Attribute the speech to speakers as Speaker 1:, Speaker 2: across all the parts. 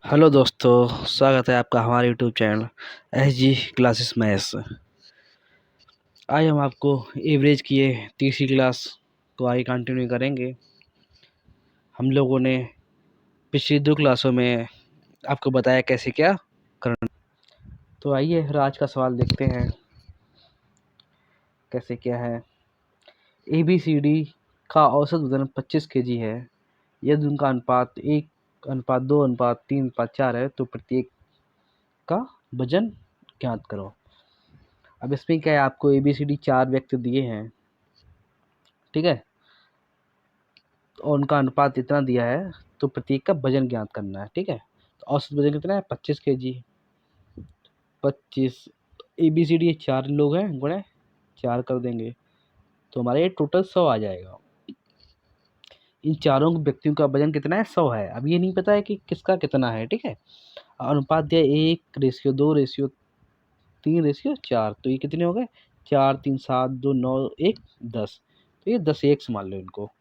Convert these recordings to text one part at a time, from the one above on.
Speaker 1: Hello दोस्तों, स्वागत है आपका हमारे YouTube channel SG classes maths. आज हम आपको एवरेज किए तीसरी क्लास को आगे कंटिन्यू करेंगे। हम लोगों ने पिछली 2 क्लासों में आपको बताया कैसे क्या करना। तो आइए फिर आज का सवाल देखते हैं कैसे क्या है। ABCD का औसत वजन 25 kg है। यदि उनका अनुपात 1:2 3:4 है तो प्रत्येक का वजन ज्ञात करो। अब इसमें क्या है, आपको ABCD 4 व्यक्ति दिए हैं, ठीक है, और उनका अनुपात इतना दिया है तो प्रत्येक का वजन ज्ञात करना है, ठीक है। तो औसत वजन कितना है, 25 kg। 25 ABCD 4 लोग हैं, गुणे 4 कर देंगे तो हमारे ये टोटल 100 आ जाएगा। इन चारों व्यक्तियों का वजन कितना है, 100 है। अब ये नहीं पता है कि किसका कितना है, ठीक है। अनुपात दिया 1:2:3:4, तो ये कितने हो गए, 4 3 7 2 9 1 10, तो ये 10 एक मान लो इनको।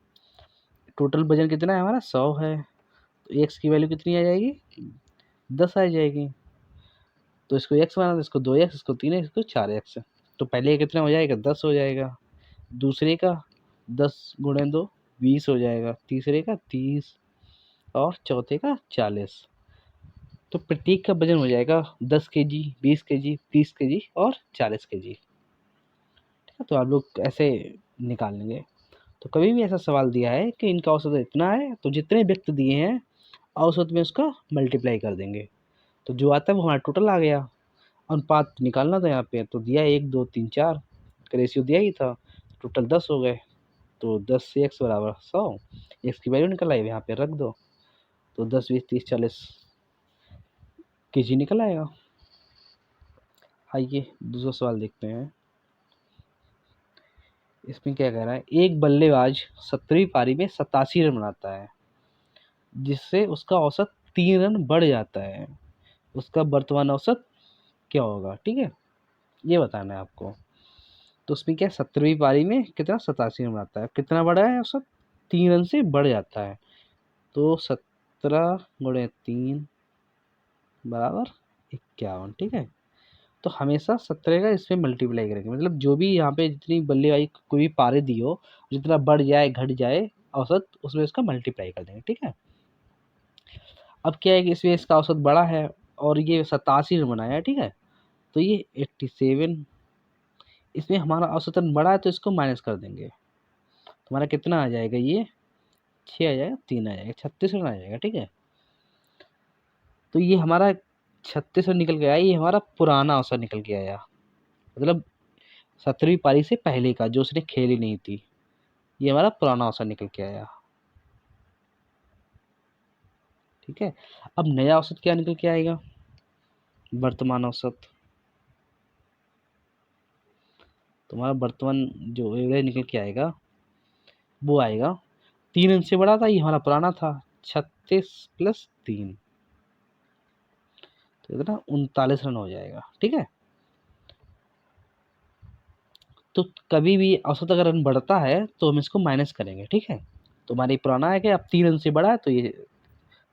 Speaker 1: टोटल वजन कितना है हमारा, 100 है, तो एक्स की वैल्यू कितनी आ जाएगी, 10 आ जाएगी। तो इसको एक्स बना दो, इसको 2x, इसको 3x, इसको 4x। तो पहले कितना हो जाएगा, 10 हो जाएगा। दूसरे का 10 गुणे 2 20 हो जाएगा। तीसरे का 30 और चौथे का 40। तो प्रत्येक का वजन हो जाएगा 10 kg, 20 kg, 30 kg और 40 kg, ठीक है। तो आप लोग ऐसे निकाल लेंगे। तो कभी भी ऐसा सवाल दिया है कि इनका औसत इतना है तो जितने व्यक्ति दिए हैं औसत में उसका मल्टीप्लाई कर देंगे, तो जो आता है वो हमारा टोटल आ गया। अनुपात निकालना था यहाँ पे, तो दिया 1:2:3:4 का रेशियो दिया ही था, टोटल 10 हो गए। तो 10 से x बराबर 100, एक्स की वैल्यू निकल आई, यहाँ पे रख दो, तो 10 20 30 40 kg निकल आएगा। आइए दूसरा सवाल देखते हैं। इसमें क्या कह रहा है, एक बल्लेबाज 17वीं पारी में 87 रन बनाता है, जिससे उसका औसत 3 रन बढ़ जाता है। उसका वर्तमान औसत क्या होगा, ठीक है, ये बताना है आपको। तो उसमें क्या, 17वीं पारी में कितना, 87 रन बनाता है, कितना बढ़ा है औसत, 3 रन से बढ़ जाता है। तो 17 गुणे 3 बराबर 51, ठीक है। तो हमेशा 17 का इसमें मल्टीप्लाई करेंगे, मतलब जो भी यहाँ पे जितनी बल्लेबाजी कोई भी पारी दी हो, जितना बढ़ जाए घट जाए औसत, उसमें इसका मल्टीप्लाई कर देंगे, ठीक है। अब क्या है कि इसमें इसका औसत बड़ा है और ये 87 रन बनाया है, ठीक है, तो ये 87, इसमें हमारा औसत रन बड़ा है तो इसको माइनस कर देंगे, तुम्हारा कितना आ जाएगा, ये 6 आ जाएगा, 3 आ जाएगा, 36 रन आ जाएगा, ठीक है। तो ये हमारा 36 रन निकल के आया, ये हमारा पुराना औसत निकल के आया, मतलब 17वीं पारी से पहले का, जो उसने खेली नहीं थी, ये हमारा पुराना औसत निकल के आया, ठीक है। अब नया औसत क्या निकल के आएगा, वर्तमान औसत। तुम्हारा वर्तमान जो एवरेज निकल के आएगा वो आएगा, 3 रन से बड़ा था, ये हमारा पुराना था, 36 + 3, तो इतना 39 रन हो जाएगा, ठीक है। तो कभी भी औसत अगर रन बढ़ता है तो हम इसको माइनस करेंगे, ठीक है। तो हमारी पुराना है कि अब 3 रन से बड़ा है, तो ये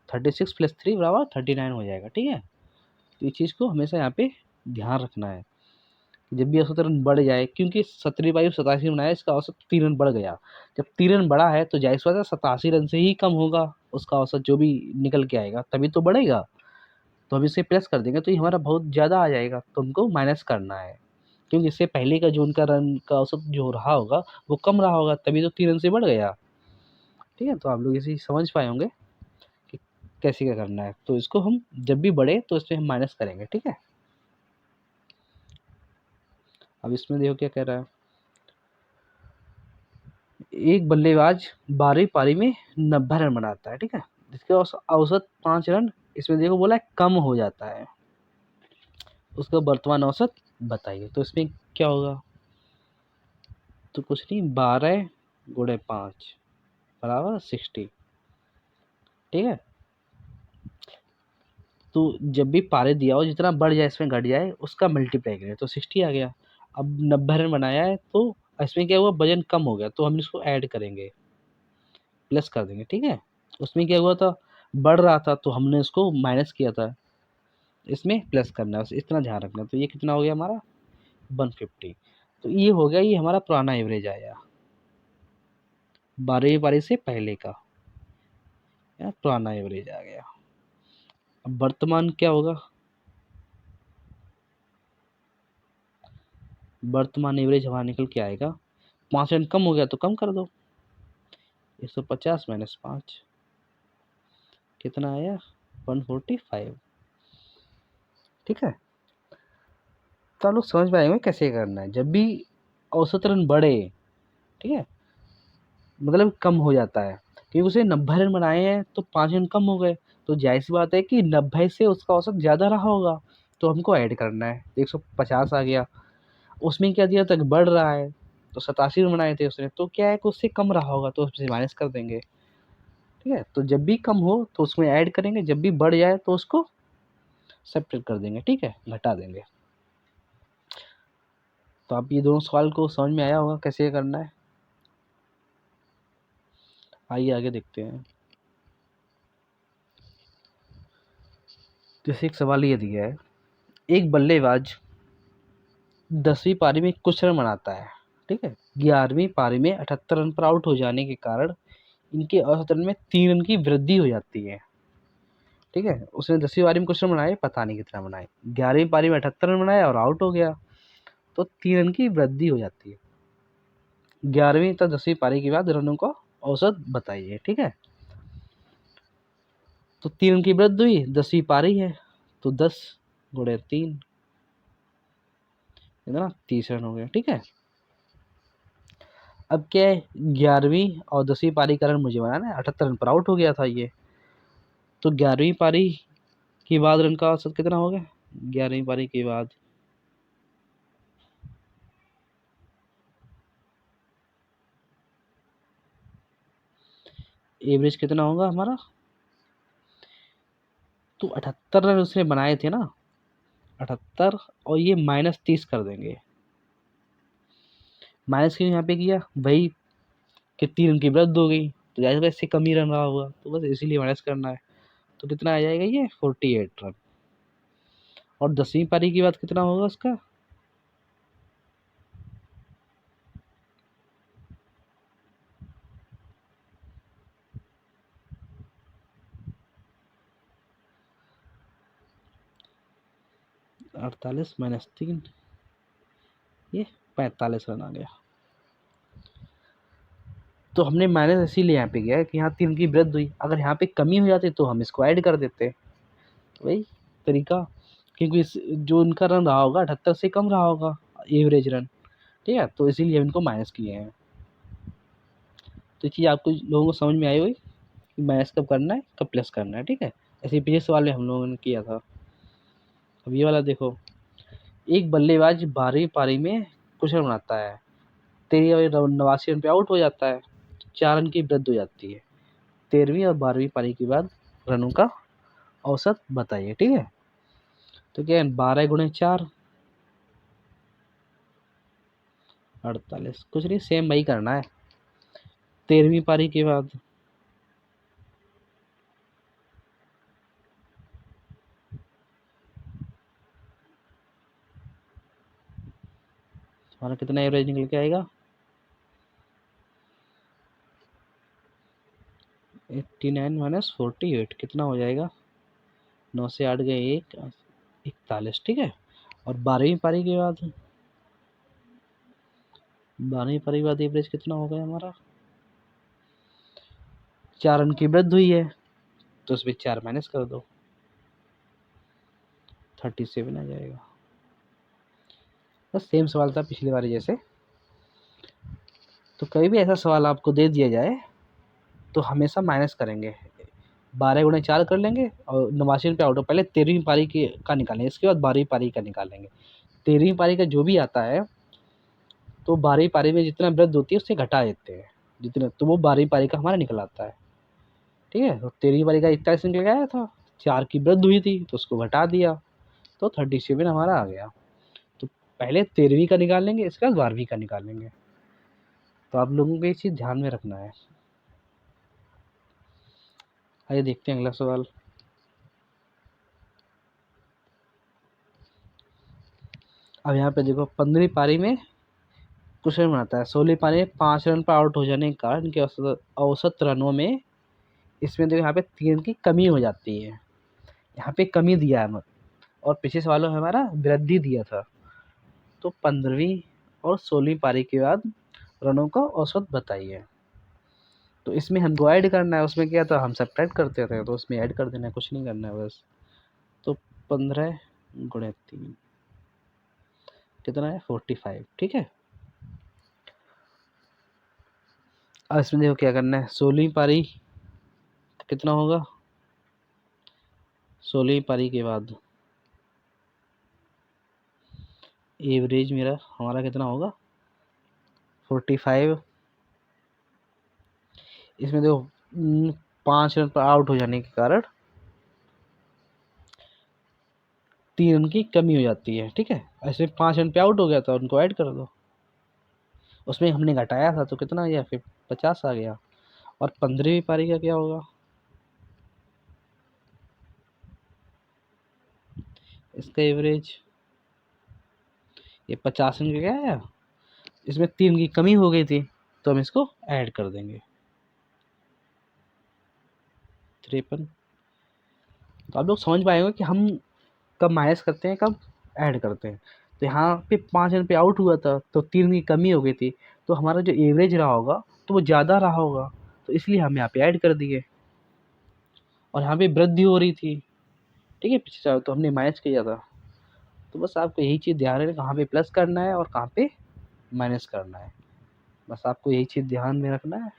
Speaker 1: 36 + 3 बराबर 39 हो जाएगा, ठीक है। तो ये चीज़ को हमेशा यहाँ पे ध्यान रखना है, जब भी औसत रन बढ़ जाए, क्योंकि 17वीं पारी 87 रन बनाया, इसका औसत 3 रन बढ़ गया। जब 3 रन बढ़ा है तो जाहिर सी बात है 87 रन से ही कम होगा उसका औसत, जो भी निकल के आएगा तभी तो बढ़ेगा। तो हम इसे प्लस कर देंगे तो ये हमारा बहुत ज़्यादा आ जाएगा, तो हमको माइनस करना है, क्योंकि इससे पहले का जो उनका रन का औसत जो रहा होगा वो कम रहा होगा, तभी तो 3 रन से बढ़ गया, ठीक है। तो आप लोग इसे समझ पाए होंगे कि कैसे क्या करना है। तो इसको हम जब भी बढ़े तो इसमें हम माइनस करेंगे, ठीक है। अब इसमें देखो क्या कह रहा है, एक बल्लेबाज 12वीं पारी में 90 रन बनाता है, ठीक है, जिसके औसत 5 रन, इसमें देखो बोला है कम हो जाता है, उसका वर्तमान औसत बताइए। तो इसमें क्या होगा, तो कुछ नहीं, 12 गुणे 5 बराबर 60, ठीक है। तो जब भी पारे दिया हो, जितना बढ़ जाए इसमें घट जाए उसका मल्टीप्लाई करें, तो 60 आ गया। अब 90 रन बनाया है तो इसमें क्या हुआ, वजन कम हो गया, तो हम इसको ऐड करेंगे, प्लस कर देंगे, ठीक है। उसमें क्या हुआ था, बढ़ रहा था तो हमने उसको माइनस किया था, इसमें प्लस करना है, बस इतना ध्यान रखना। तो ये कितना हो गया हमारा 150। तो ये हो गया, ये हमारा पुराना एवरेज आया 12वीं पारी से पहले का, या पुराना एवरेज आ गया। अब वर्तमान क्या होगा, वर्तमान एवरेज हमारा निकल के आएगा, 5 कम हो गया तो कम कर दो, 150 माइनस 5 कितना आया 145। ठीक है, तो आप लोग समझ पाएंगे कैसे करना है। जब भी औसत रन बढ़े, ठीक है, मतलब कम हो जाता है, क्योंकि उसे 90 रन बनाए हैं तो 5 रन कम हो गए, तो जाहिर सी बात है कि 90 से उसका औसत ज़्यादा रहा होगा, तो हमको ऐड करना है। 150 आ गया, उसमें क्या दिया तक बढ़ रहा है, तो 87 रन बनाए थे उसने, तो क्या है कि उससे कम रहा होगा तो उससे माइनस कर देंगे। ठीक है, तो जब भी कम हो तो उसमें ऐड करेंगे, जब भी बढ़ जाए तो उसको सब्ट्रैक्ट कर देंगे। ठीक है, घटा देंगे। तो आप ये दोनों सवाल को समझ में आया होगा कैसे करना है। आइए आगे देखते हैं। जैसे एक सवाल ये दिया है, एक बल्लेबाज 10वीं पारी में कुछ रन बनाता है, ठीक है, 11वीं पारी में 78 रन पर आउट हो जाने के कारण इनके औसत रन में 3 रन की वृद्धि हो जाती है। ठीक है, उसने 10वीं पारी में कुछ रन बनाए, पता नहीं कितना बनाए, 11वीं पारी में 78 रन बनाया और आउट हो गया, तो 3 रन की वृद्धि हो जाती है। 11वीं तथा 10वीं पारी के बाद रनों का औसत बताइए। ठीक है, तो 3 रन की वृद्धि हुई, 10वीं पारी है तो 10 गुणे 3 इतना 30 रन हो गए। ठीक है, अब क्या है, 11वीं और 10वीं पारी का रन मुझे बनाना है, 78 रन पर आउट हो गया था ये, तो 11वीं पारी के बाद रन का औसत कितना हो गया, 11वीं पारी के बाद एवरेज कितना होगा हमारा, तो 78 रन उसने बनाए थे ना, 78 और ये -30 कर देंगे, माइनस क्यों यहाँ पे किया भाई, कि 3 रन की वृद्धि हो गई, तो जाहिर है इससे कम ही रन रहा होगा, तो बस इसीलिए माइनस करना है। तो कितना आ जाएगा ये 48 रन, और 10वीं पारी की बात कितना होगा उसका, अड़तालीस माइनस 3, ये 45 रन आ गया। तो हमने माइनस इसीलिए यहाँ पे किया है कि यहाँ 3 की वृद्धि हुई, अगर यहाँ पे कमी हो जाती तो हम इसको ऐड कर देते, तो वही तरीका, क्योंकि जो उनका रन रहा होगा 78 से कम रहा होगा एवरेज रन। ठीक है, तो इसीलिए हम इनको माइनस किए हैं। तो ये चीज़ आपको लोगों को समझ में आई हुई कि माइनस कब करना है, कब प्लस करना है। ठीक है, ऐसे पिछले सवाल में हम लोगों ने किया था। अब ये वाला देखो, एक बल्लेबाज 12वीं पारी में कुछ रन बनाता है, 89 रन पे आउट हो जाता है, 4 रन की वृद्धि हो जाती है, 13वीं और 12वीं पारी के बाद रनों का औसत बताइए। ठीक है, तो क्या है 12 गुणे 4 48, कुछ नहीं सेम वही करना है। 13वीं पारी के बाद हमारा कितना एवरेज निकल के आएगा, 89 माइनस 48 कितना हो जाएगा, 9 से 8 गए 1, 41। ठीक है, और 12वीं पारी के बाद, 12वीं पारी के बाद एवरेज कितना हो गया हमारा, 4 रन की वृद्धि हुई है, तो उसमें 4 माइनस कर दो, 37 आ जाएगा। बस सेम सवाल था पिछली बार जैसे। तो कभी भी ऐसा सवाल आपको दे दिया जाए तो हमेशा माइनस करेंगे, 12 गुणे 4 कर लेंगे और 89 रुपये आउट, पहले 13वीं पारी की का निकालेंगे, इसके बाद 12वीं पारी का निकालेंगे। 13वीं पारी का जो भी आता है तो 12वीं पारी में जितना वृद्धि होती है उससे घटा देते हैं जितने, तो वो 12वीं पारी का हमारा निकल आता है। ठीक है, तो 13वीं पारी का 41 निकल गया था, 4 की वृद्धि हुई थी तो उसको घटा दिया, तो 37 हमारा आ गया। तो पहले 13वीं का निकालेंगे, इसके बाद 12वीं का निकालेंगे। तो आप लोगों को ये चीज़ ध्यान में रखना है। आइए देखते हैं अगला सवाल। अब यहाँ पे देखो 15वीं पारी में कुछ रन बनाता है, 16वीं पारी में 5 रन पर आउट हो जाने के कारण इनके औसत रनों में, इसमें देखो यहाँ पे 3 की कमी हो जाती है। यहाँ पे कमी दिया है और पिछले सवालों में हमारा वृद्धि दिया था। तो 15वीं और 16वीं पारी के बाद रनों का औसत बताइए। तो इसमें हमको ऐड करना है, उसमें क्या था हम सब्ट्रैक्ट करते थे, तो उसमें ऐड कर देना है, कुछ नहीं करना है बस। तो 15 गुणे 3 कितना है 45, ठीक है। अब इसमें देखो क्या करना है, 16वीं पारी कितना होगा, 16वीं पारी के बाद एवरेज मेरा हमारा कितना होगा 45। इसमें देखो 5 रन पर आउट हो जाने के कारण 3 रन की कमी हो जाती है, ठीक है। ऐसे 5 रन पे आउट हो गया था, उनको ऐड कर दो। उसमें हमने घटाया था तो कितना आ गया फिर 50 आ गया। और 15वीं पारी का क्या होगा, इसका एवरेज ये 50 रन का क्या आया, इसमें 3 की कमी हो गई थी तो हम इसको ऐड कर देंगे 53। तो आप लोग समझ पाएंगे कि हम कब माइनस करते हैं कब ऐड करते हैं। तो यहाँ पे 5 रन पे आउट हुआ था तो 3 की कमी हो गई थी, तो हमारा जो एवरेज रहा होगा तो वो ज़्यादा रहा होगा, तो इसलिए हम यहाँ पे ऐड कर दिए। और यहाँ पे वृद्धि हो रही थी, ठीक है, पिछले तो हमने माइनस किया था। तो बस आपको यही चीज़ ध्यान रखना, कहाँ पे प्लस करना है और कहाँ पे माइनस करना है, बस आपको यही चीज़ ध्यान में रखना है।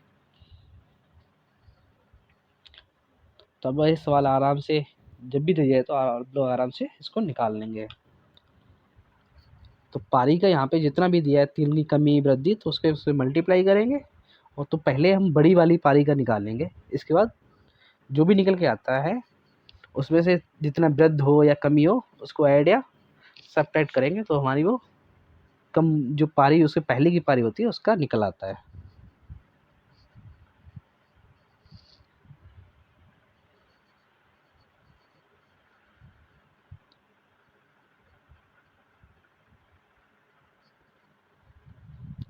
Speaker 1: तो अब ये सवाल आराम से जब भी दे जाए तो आप लोग आराम से इसको निकाल लेंगे। तो पारी का यहाँ पे जितना भी दिया है 3 की कमी वृद्धि, तो उसके मल्टीप्लाई करेंगे और तो पहले हम बड़ी वाली पारी का निकालेंगे, इसके बाद जो भी निकल के आता है उसमें से जितना वृद्धि हो या कमी हो उसको ऐड या सब्ट्रैक्ट करेंगे, तो हमारी वो कम जो पारी उसके पहले की पारी होती है उसका निकल आता है।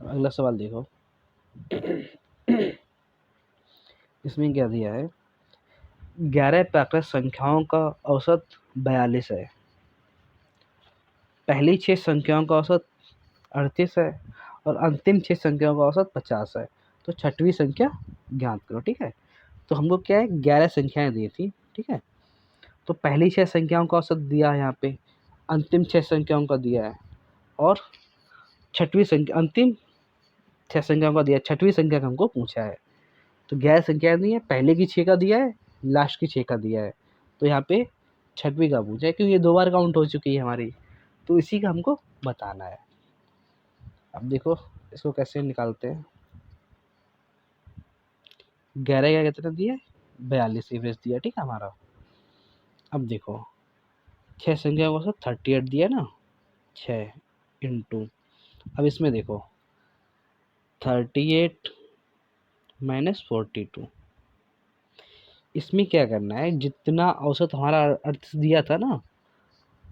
Speaker 1: अगला सवाल देखो, इसमें क्या दिया है, 11 प्राकृत संख्याओं का औसत 42 है, पहली 6 संख्याओं का औसत 38 है और अंतिम 6 संख्याओं का औसत 50 है। तो छठवीं संख्या ज्ञात करो, ठीक है। तो हमको क्या है 11 संख्याएं दी थी, ठीक है। तो पहली 6 संख्याओं का औसत दिया है यहाँ पे, अंतिम 6 संख्याओं का दिया है और छठवीं संख्या अंतिम 6 संख्याओं का दिया है, छठवीं संख्या का हमको पूछा है। तो 11 संख्याएं दी है, पहले की 6 का दिया है, लास्ट की 6 का दिया है, तो यहाँ पे छठवीं का पूछा है क्योंकि ये 2 बार काउंट हो चुकी है हमारी, तो इसी का हमको बताना है। अब देखो इसको कैसे निकालते हैं, 11 का कितना दिया है 42 एवरेज दिया, ठीक है हमारा। अब देखो 6 संख्या को सब 38 दिया ना, 6 इंटू, अब इसमें देखो 38 माइनस 42, इसमें क्या करना है जितना औसत हमारा अर्थ दिया था ना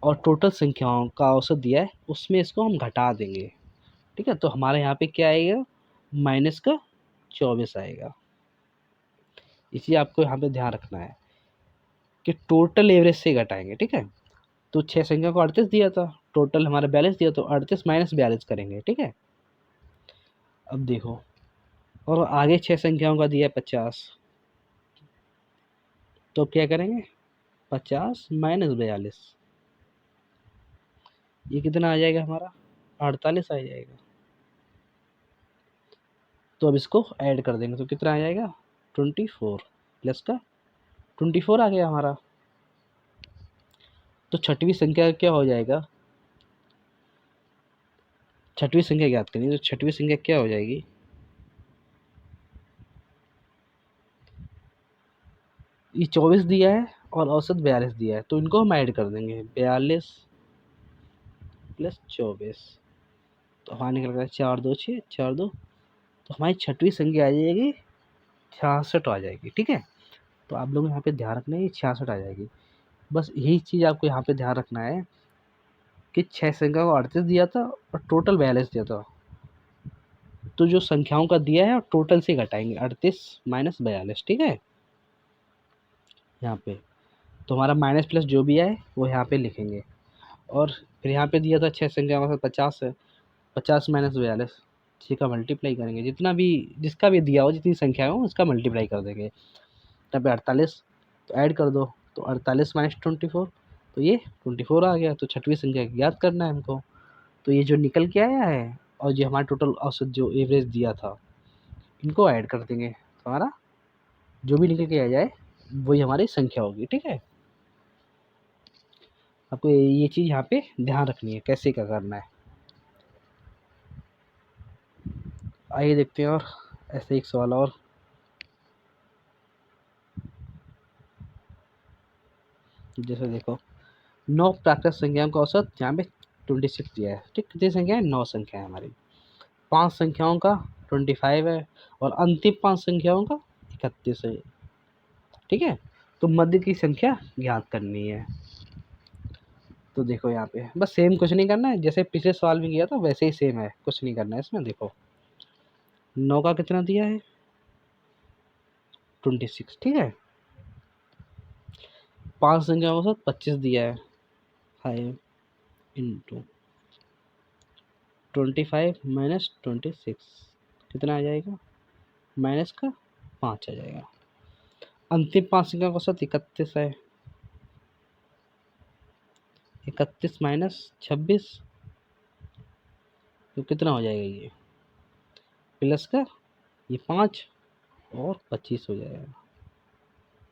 Speaker 1: और टोटल संख्याओं का औसत दिया है उसमें इसको हम घटा देंगे, ठीक है। तो हमारे यहाँ पे क्या आएगा माइनस का 24 आएगा। इसी आपको यहाँ पे ध्यान रखना है कि टोटल एवरेज से घटाएंगे, ठीक है। तो 6 संख्या को 38 दिया था, टोटल हमारा 42 दिया, तो 38 माइनस 42 करेंगे, ठीक है। अब देखो और आगे 6 संख्याओं का दिया है 50, तो क्या करेंगे 50 माइनस 42, ये कितना आ जाएगा हमारा 48 आ जाएगा। तो अब इसको ऐड कर देंगे तो कितना आ जाएगा 24 प्लस का 24 आ गया हमारा। तो छठवीं संख्या क्या हो जाएगा, छठवीं संख्या ज्ञात करिए, तो छठवीं संख्या क्या हो जाएगी, ये 24 दिया है और औसत 42 दिया है, तो इनको हम ऐड कर देंगे 42 प्लस 24, तो हमारा निकल गया 4 2 6 4 2, तो हमारी छठवीं संख्या आ जाएगी 66 आ जाएगी, ठीक है। तो आप लोग यहाँ पे ध्यान रखना है, ये 66 आ जाएगी। बस यही चीज़ आपको यहाँ पे ध्यान रखना है कि 6 संख्या को 38 दिया था और टोटल 42 दिया था। तो जो संख्याओं का दिया है टोटल से घटाएंगे, 38 माइनस 42, ठीक है। यहाँ पे तो हमारा माइनस प्लस जो भी आए वो यहाँ पे लिखेंगे। और फिर यहाँ पे दिया था 6 संख्याओं का 50 है, 50 माइनस 42, 6 का मल्टीप्लाई करेंगे, जितना भी जिसका भी दिया हो, जितनी संख्या हो उसका मल्टीप्लाई कर देंगे। यहाँ पे 48 तो ऐड कर दो, तो 48 माइनस 24, तो ये 24 आ गया। तो छठवीं संख्या याद करना है हमको। तो ये जो निकल के आया है और जो हमारा टोटल औसत जो एवरेज दिया था, इनको ऐड कर देंगे, तो हमारा जो भी निकल के आ जाए वही हमारी संख्या होगी, ठीक है। आपको ये चीज़ यहाँ पे ध्यान रखनी है कैसे क्या करना है। आइए देखते हैं और ऐसे एक सवाल और। जैसे देखो 9 प्राकृतिक संख्याओं का औसत यहाँ पे 26 दिया है, ठीक। कितनी संख्या है? 9 संख्या है हमारी। 5 संख्याओं का 25 है और अंतिम 5 संख्याओं का 31 है, ठीक है। तो मध्य की संख्या ज्ञात करनी है। तो देखो यहाँ पे बस सेम, कुछ नहीं करना है, जैसे पिछले सवाल में किया था वैसे ही सेम है, कुछ नहीं करना है इसमें। देखो 9 का कितना दिया है? 26, ठीक है। 5 संख्याओं का 25 दिया है, 5 इंटू 25 माइनस 26 कितना आ जाएगा? माइनस का 5 आ जाएगा। अंतिम 5 संख्या का औसत 31 है, 31 माइनस 26 तो कितना हो जाएगा? ये प्लस का ये 5 और 25 हो जाएगा।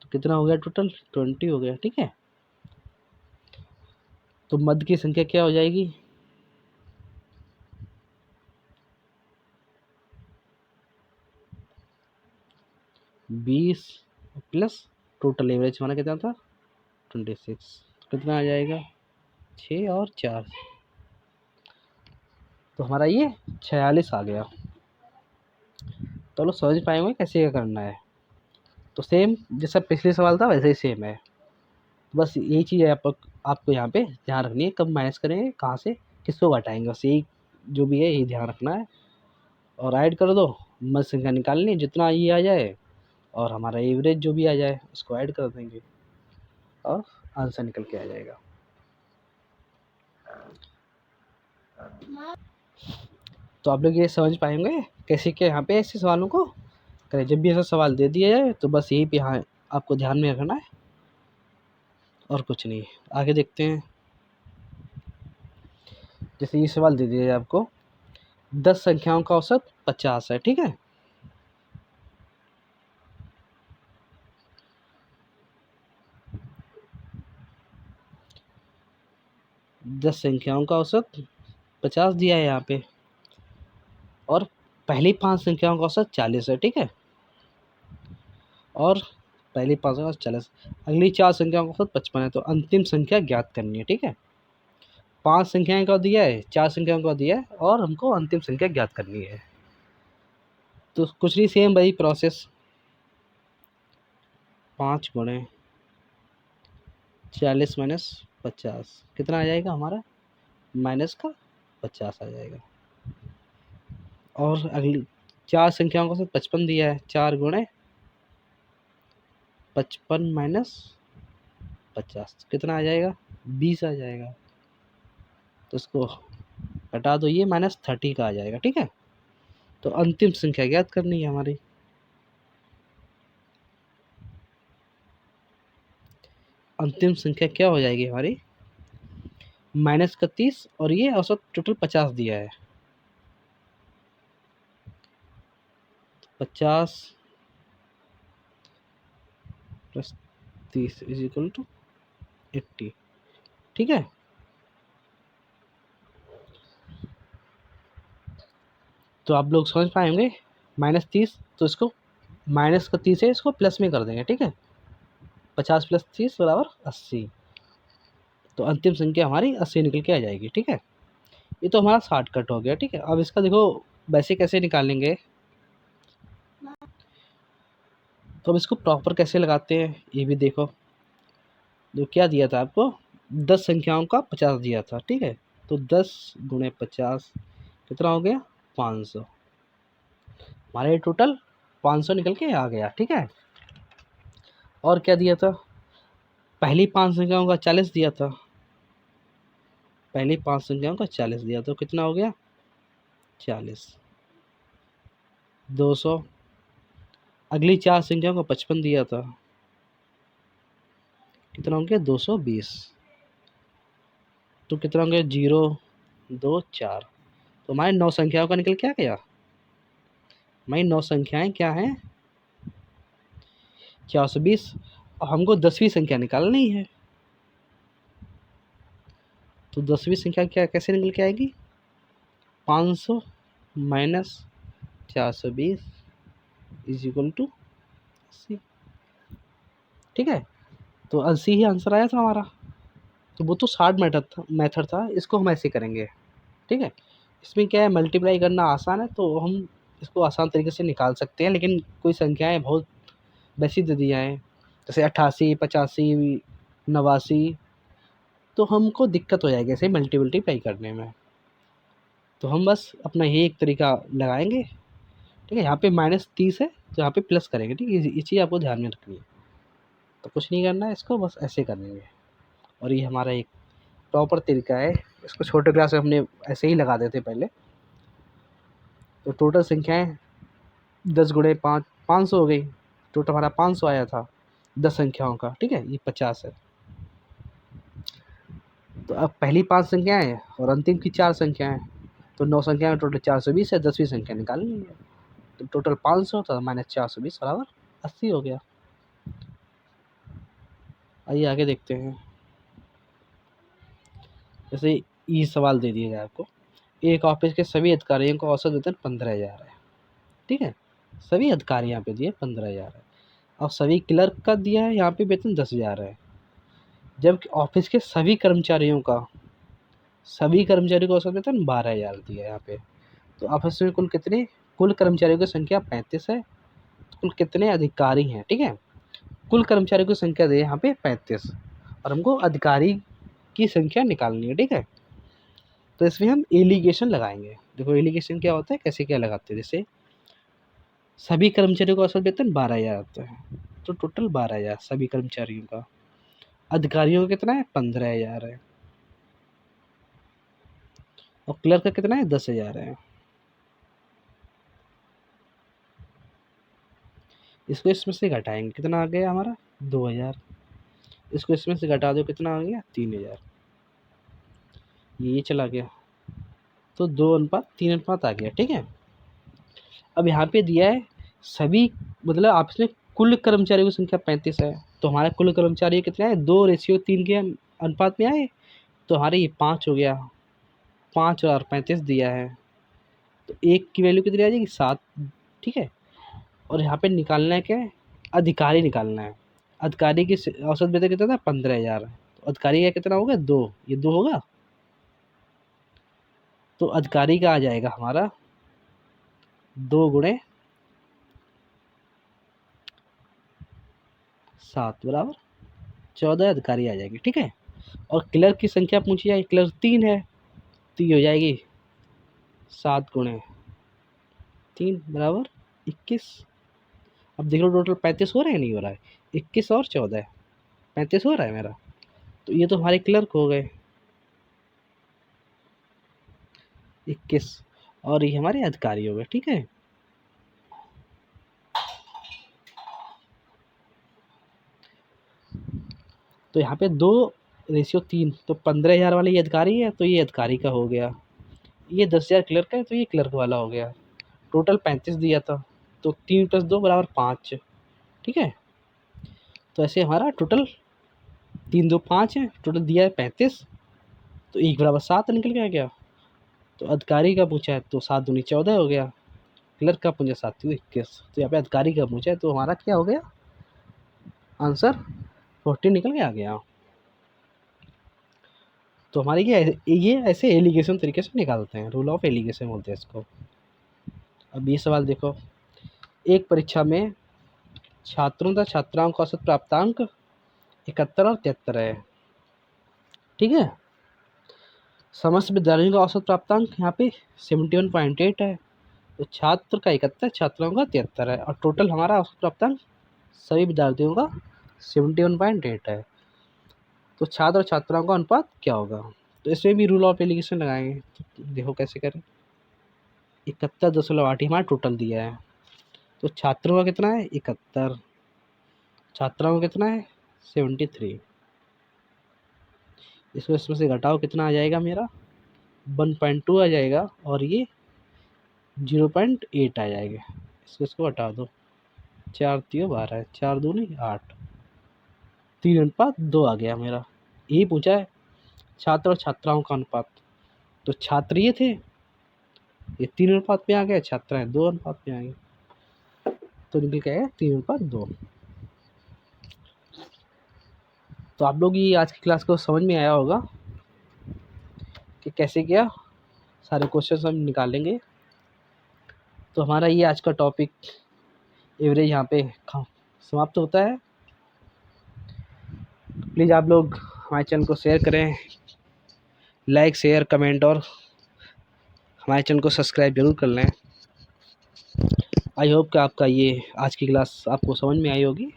Speaker 1: तो कितना हो गया टोटल? 20 हो गया, ठीक है। तो मध्य की संख्या क्या हो जाएगी? बीस प्लस टोटल एवरेज हमारा कितना था? 26, कितना आ जाएगा? 6 और 4, तो हमारा ये 46 आ गया। तो लोग समझ पाएंगे कैसे क्या करना है। तो सेम जैसा पिछले सवाल था वैसे ही सेम है। बस यही चीज़ है आपको यहाँ पे ध्यान रखनी है, कब माइनस करेंगे, कहाँ से किसको घटाएंगे, बस यही जो भी है यही ध्यान रखना है। और ऐड कर दो, मध्य संख्या निकालनी है, जितना ये आ जाए और हमारा एवरेज जो भी आ जाए उसको ऐड कर देंगे और आंसर निकल के आ जाएगा। तो आप लोग ये समझ पाएंगे कैसे क्या यहाँ पे ऐसे सवालों को करें। जब भी ऐसा सवाल दे दिया जाए तो बस यही पे यहाँ आपको ध्यान में रखना है और कुछ नहीं। आगे देखते हैं। जैसे ये सवाल दे दिया जाए आपको, 10 संख्याओं का औसत 50 है, ठीक है। दस संख्याओं का औसत 50 दिया है यहाँ पे और पहली 5 संख्याओं का औसत 40 है, ठीक है। और पहली 5 का औसत 40, अगली 4 संख्याओं का औसत 55 है। तो अंतिम संख्या ज्ञात करनी है, ठीक है। 5 संख्याएं का दिया है, 4 संख्याओं का दिया है और हमको अंतिम संख्या ज्ञात करनी है। तो कुछ नहीं, सेम वही प्रोसेस, 5 गुणे 40 माइनस 50 कितना आ जाएगा हमारा? माइनस का 50 आ जाएगा। और अगली 4 संख्याओं का 55 दिया है, 4 गुणे 55 माइनस 50 कितना आ जाएगा? 20 आ जाएगा। तो इसको हटा दो, ये -30 का आ जाएगा, ठीक है। तो अंतिम संख्या ज्ञात करनी है हमारी। अंतिम संख्या क्या हो जाएगी हमारी? -31 और ये औसत टोटल 50 दिया है, 50 प्लस 30 इज इक्वल टू 80, ठीक है। तो आप लोग समझ पाएंगे। -30 तो इसको माइनस का 30 है, इसको प्लस में कर देंगे, ठीक है। 50 प्लस 30 बराबर 80। तो अंतिम संख्या हमारी 80 निकल के आ जाएगी, ठीक है। ये तो हमारा शॉर्टकट हो गया, ठीक है। अब इसका देखो वैसे कैसे निकालेंगे। तो अब इसको प्रॉपर कैसे लगाते हैं ये भी देखो। जो क्या दिया था आपको, 10 संख्याओं का 50 दिया था, ठीक है। तो 10 गुणे 50 कितना हो गया, 500। हमारे टोटल 500 निकल के आ गया, ठीक है। और क्या दिया था, पहली 5 संख्याओं का 40 दिया था, पहली 5 संख्याओं का 40 दिया, तो कितना हो गया 40, 200। अगली 4 संख्याओं का 55 दिया था, कितना हो गया 220। तो कितना हो गया 0 2 4। तो हमारे 9 संख्याओं का निकल क्या गया, हमारी 9 संख्याएं क्या हैं 420। और हमको 10वीं संख्या निकालनी है, तो 10वीं संख्या क्या कैसे निकल के आएगी, 500 माइनस 420 इज इक्वल टू 80, ठीक है। तो 80 ही आंसर आया था हमारा। तो वो तो शार्ट मेथड था, इसको हम ऐसे करेंगे, ठीक है। इसमें क्या है, मल्टीप्लाई करना आसान है तो हम इसको आसान तरीके से निकाल सकते हैं, लेकिन कोई संख्याएं बहुत वैसी दे दिया है जैसे 88 85 89, तो हमको दिक्कत हो जाएगी ऐसे मल्टीप्लाई करने में। तो हम बस अपना ये एक तरीका लगाएंगे, ठीक है। यहाँ पे -30 है तो यहाँ पे प्लस करेंगे, ठीक है। ये चीज़ आपको ध्यान में रखनी है। तो कुछ नहीं करना है, इसको बस ऐसे करेंगे। और ये हमारा एक प्रॉपर तरीका है, इसको छोटे क्लास में हमने ऐसे ही लगा देते पहले। तो टोटल संख्याएं 10 गुणे 5 500 हो गई। टोटल हमारा 500 आया था 10 संख्याओं का, ठीक है। ये 50 है। तो अब पहली 5 संख्याएं और अंतिम की 4 संख्याएं, तो 9 संख्या में टोटल 420 है, 10वीं संख्या निकालनी है। तो टोटल 500 था माइनस 420 बराबर 80 हो गया। आइए आगे देखते हैं। जैसे ये सवाल दे दिया जाए आपको, एक ऑफिस के सभी अधिकारियों का औसत वेतन 15,000 है, ठीक है। सभी अधिकारी यहाँ पे दिए 15,000 है। और सभी क्लर्क का दिया है यहाँ पे वेतन 10,000 है, जबकि ऑफिस के सभी कर्मचारियों का औसत वेतन 12,000 दिया है यहाँ पे। तो ऑफिस में कुल कर्मचारियों की संख्या 35 है। तो कुल कितने अधिकारी हैं, ठीक है। कुल कर्मचारियों की संख्या दे यहाँ पे 35 और हमको अधिकारी की संख्या निकालनी है, ठीक है। तो इसमें हम एलिगेशन लगाएंगे। देखो एलिगेशन क्या होता है, कैसे क्या लगाते हैं। जैसे सभी कर्मचारियों का औसत वेतन 12,000 आता है, तो टोटल 12,000 सभी कर्मचारियों का। अधिकारियों का कितना है 15,000 है, और क्लर्क का कितना है 10,000 है। इसको इसमें से घटाएंगे, कितना आ गया हमारा 2,000। इसको इसमें से घटा दो, कितना आ गया 3,000। ये चला गया, तो 2:3 आ गया, ठीक है। अब यहाँ पे दिया है सभी, मतलब आपस में कुल कर्मचारियों की संख्या 35 है। तो हमारे कुल कर्मचारी कितने आए, 2:3 के अनुपात में आए। तो हमारे ये 5 हो गया, 5 और 35 दिया है, तो एक की वैल्यू कितनी आ जाएगी 7, ठीक है। और यहाँ पे निकालना है क्या है, अधिकारी निकालना है। अधिकारी की औसत वेतन कितना था 15,000, तो अधिकारी का कितना होगा 2, ये 2 होगा। तो अधिकारी का आ जाएगा हमारा 2 गुणे 7 बराबर 14 अधिकारी आ जाएगी, ठीक है। और क्लर्क की संख्या पूछी जाए, क्लर्क 3 है, तो ये हो जाएगी 7 गुणे 3 बराबर 21। अब देख लो टोटल 35 हो रहा है, नहीं हो रहा है, 21 और 14 35 हो रहा है मेरा। तो ये तो हमारे क्लर्क हो गए 21, और ये हमारे अधिकारी हो गए, ठीक है। तो यहाँ पे 2:3, तो 15,000 वाला ये अधिकारी है, तो ये अधिकारी का हो गया। ये 10,000 क्लर्क है, तो ये क्लर्क वाला हो गया। टोटल 35 दिया था, तो 3 + 2 बराबर 5, ठीक है। तो ऐसे हमारा टोटल 3 2 5 है, टोटल दिया है 35, तो 1 बराबर 7 निकल गया क्या। तो अधिकारी का पूछा है तो 7 दूनी 14 हो गया, क्लर्क का पूछा 7 दूनी 21, तो यहाँ पे अधिकारी का पूछा है तो हमारा क्या हो गया आंसर 40 निकल के आ गया। तो हमारी ये ऐसे एलिगेशन तरीके से निकालते हैं, रूल ऑफ एलिगेशन बोलते हैं इसको। अब ये सवाल देखो, एक परीक्षा में छात्रों तथा छात्राओं का औसत प्राप्तांक 71 और 73 है। ठीक है। समस्त विद्यार्थियों का औसत प्राप्तांक यहाँ पे 71.8 है। तो छात्र का 71, छात्राओं का 73 है, और टोटल हमारा औसत प्राप्तांक सभी विद्यार्थियों का 71.8 है। तो छात्र और छात्राओं का अनुपात क्या होगा? तो इसमें भी रूल ऑफ एलिगेशन लगाएंगे। तो देखो कैसे करें। 71.8 हमारा टोटल दिया है। तो छात्रों का कितना है? 71। छात्राओं का कितना है? 73। इसको इसमें से घटाओ, कितना आ जाएगा मेरा? 1.2 आ जाएगा, और ये 0.8 आ जाएगा। इसको हटा दो। 4 3 12, 4 दूनी 8, 3:2 आ गया मेरा। यही पूछा है, छात्र और छात्राओं का अनुपात। तो छात्र ये थे, ये 3 अनुपात में आ गए, छात्राएं 2 अनुपात में आ गई। तो निकल के आएगा 3:2। तो आप लोग ये आज की क्लास को समझ में आया होगा कि कैसे क्या सारे क्वेश्चन हम निकालेंगे। तो हमारा ये आज का टॉपिक एवरेज यहाँ पे समाप्त होता है। प्लीज़ आप लोग हमारे चैनल को शेयर करें, लाइक शेयर कमेंट, और हमारे चैनल को सब्सक्राइब जरूर कर लें। आई होप कि आपका ये आज की क्लास आपको समझ में आई होगी।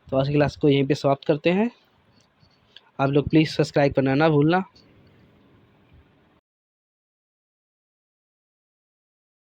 Speaker 1: तो आज की क्लास को यहीं पे समाप्त करते हैं। आप लोग प्लीज़ सब्सक्राइब करना ना भूलना।